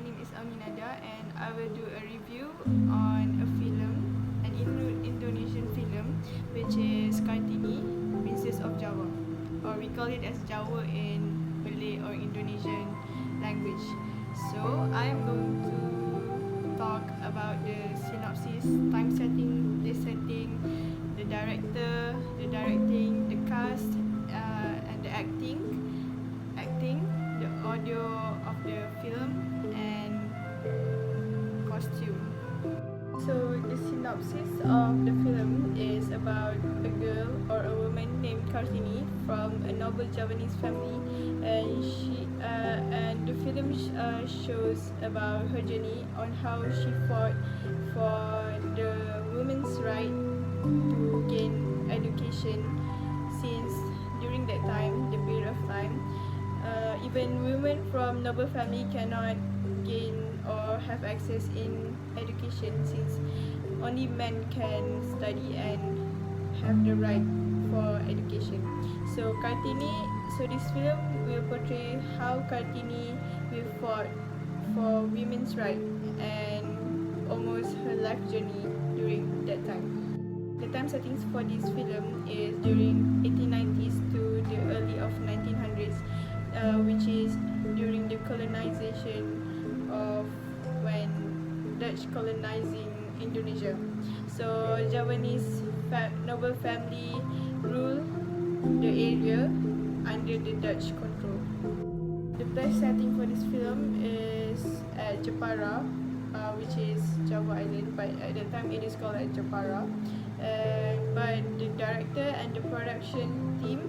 name is Aminada, and I will do a review on a film, an Indonesian film, which is Kartini, Princess of Java, or we call it as Jawa in Malay or Indonesian language. So I am going to talk about the synopsis, time setting, place setting, the director, the directing, the cast, and the acting, the audio of the film, and costume. So the synopsis of the film is about a girl or a woman named Kartini from a noble Javanese family, and the film shows about her journey on how she fought for the women's right to gain education, since during that time, the period of time, even women from noble family cannot gain or have access in education, since only men can study and have the right for education. So this film will portray how Kartini will fought for women's right and almost her life journey during that time. The time settings for this film is during 1890s to the early of 1900s, which is during the colonization of when Dutch colonizing Indonesia. So Javanese noble family rule the area under the Dutch control. The place setting for this film is at Jepara, which is Java Island, but at that time it is called at Jepara. But the director and the production team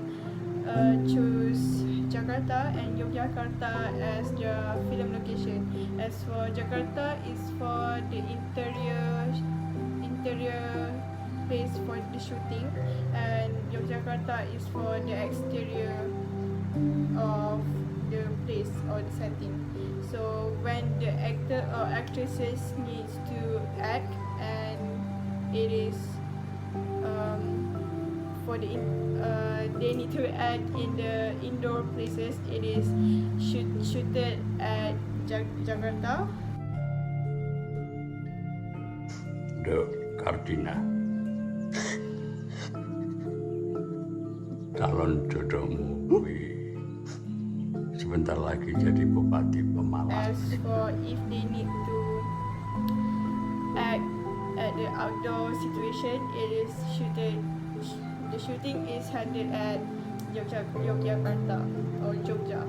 chose Jakarta and Yogyakarta as the film location. As for Jakarta, is for the interior place for the shooting, and Yogyakarta is for the exterior of the place or the setting. So when the actor or actresses needs to act, and it is they need to act in the indoor places, it is shooted at Jakarta. Dok Kartina, calon jodohmu kuwi sebentar lagi jadi Bupati Pemalang. As for if they need to act at the outdoor situation, it is shooted. The shooting is handled at Yogyakarta or Jogja.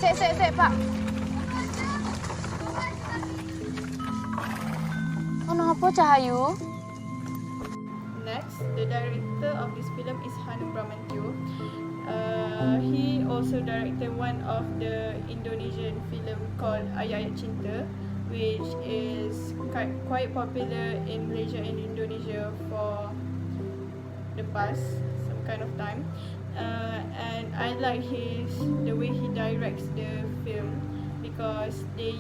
Sek, Pak. Kenapa Cahayu? Next, the director of this film is Hanum Bramantyo. He also directed one of the Indonesian film called Ayat Cinta, which is quite popular in Malaysia and Indonesia for the past some kind of time. And I like the way he directs the film, because they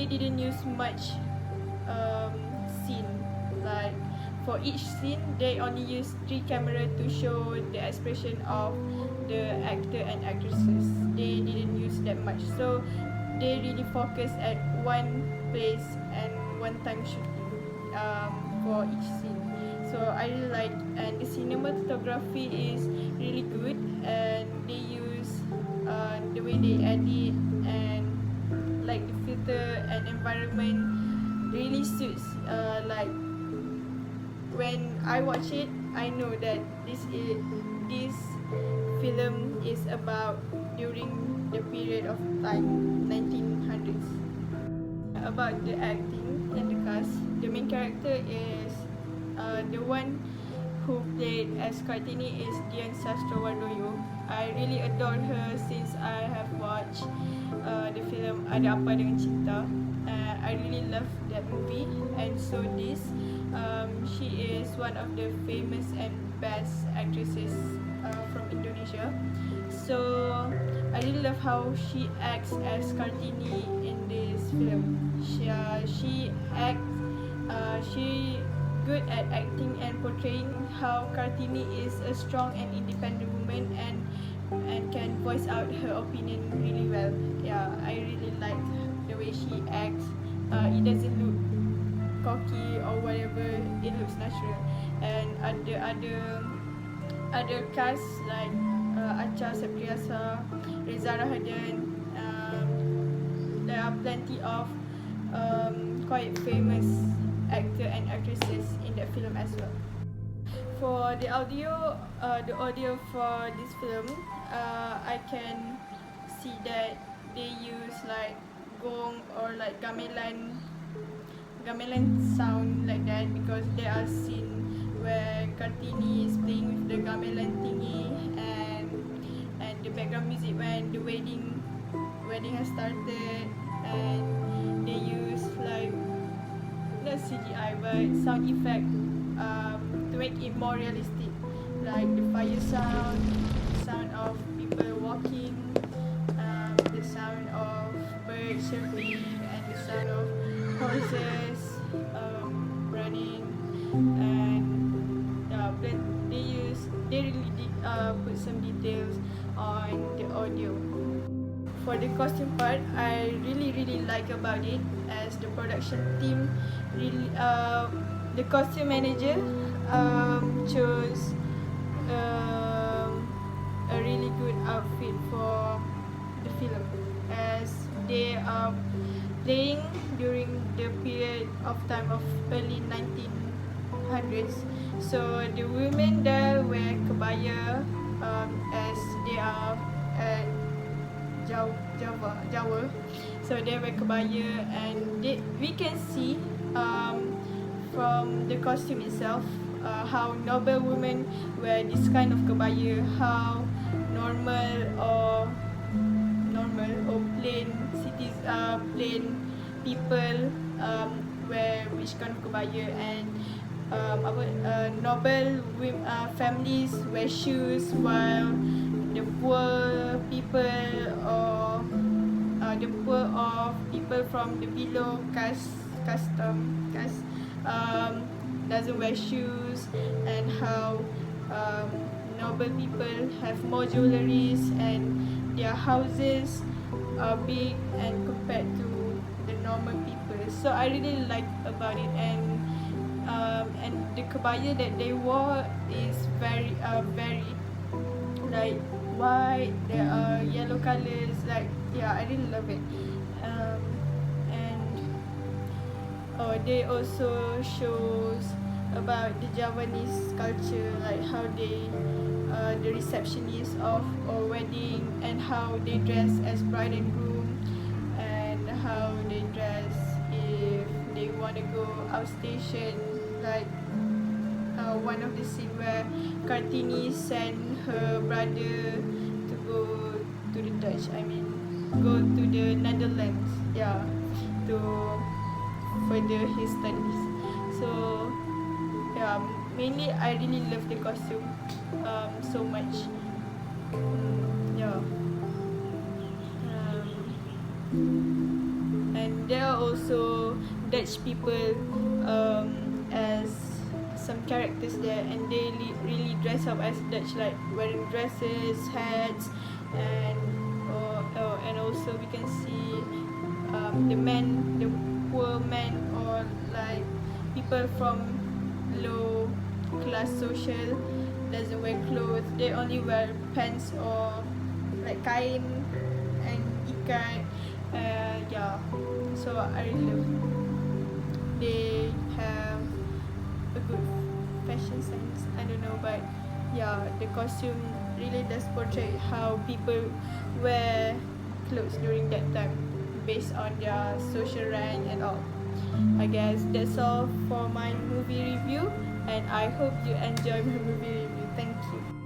didn't use much scene. Like for each scene, they only use 3 cameras to show the expression of the actor and actresses. They didn't use that much, so they really focus at one place and one time shooting for each scene. So I really like, and the cinematography is really good, and they use the way they edit and like the filter and environment really suits. Like when I watch it, I know that this film is about during the period of time 1900s. About the acting and the cast, the main character is the one who played as Kartini is Dian Sastrowardoyo. I really adore her since I have watched the film Ada Apa Dengan Cinta. I really love that movie, and so she is one of the famous and best actresses from Indonesia. So I really love how she acts as Kartini in this film. She good at acting and portraying how Kartini is a strong and independent woman and can voice out her opinion really well. Yeah, I really like the way she acts. It doesn't look cocky or whatever, it looks natural. And other cast like Acha Septriasa, Reza Rahardian, there are plenty of quite famous actor and actresses in that film as well. For the audio for this film, I can see that they use like gong or like gamelan sound like that, because there are scenes where Kartini is playing with the gamelan thingy, and the background music when the wedding has started, and they use like not CGI but sound effect to make it more realistic, like the fire sound of people walking, the sound of birds chirping, and the sound of horses running, and they really put some details on the audio. For the costume part, I really like about it, as the production team really the costume manager chose a really good outfit for the film, as they are playing during the period of time of early 1900s. So the women there wear kebaya, as they are at Jawa. So they wear kebaya, and we can see from the costume itself how noble women wear this kind of kebaya, how normal or plain people wear which kind of kebaya, and noble families wear shoes, while the poor people or the poor or people from the below caste doesn't wear shoes, and how noble people have more jewelries, and their houses are big and compared to the normal people. So I really like about it, and the kebaya that they wore is very like white, there are yellow colors, like yeah, I really love it. And they also shows about the Javanese culture, like how they the receptionist of a wedding, and how they dress as bride and groom, and how they dress if they want to go outstation, like one of the scene where Kartini sent her brother to go to the Dutch, go to the Netherlands, yeah, to further his studies. So yeah, mainly I really love the costume so much. Yeah. And there are also Dutch people as some characters there, and they really dress up as Dutch, like wearing dresses, hats, and also we can see the poor men, or like people from low class social doesn't wear clothes, they only wear pants or like kain and ikat. Yeah, so I really love it. They have a good fashion sense, I don't know, but yeah, the costume really does portray how people wear clothes during that time based on their social rank and all. I guess that's all for my movie review, and I hope you enjoy my movie review. Thank you.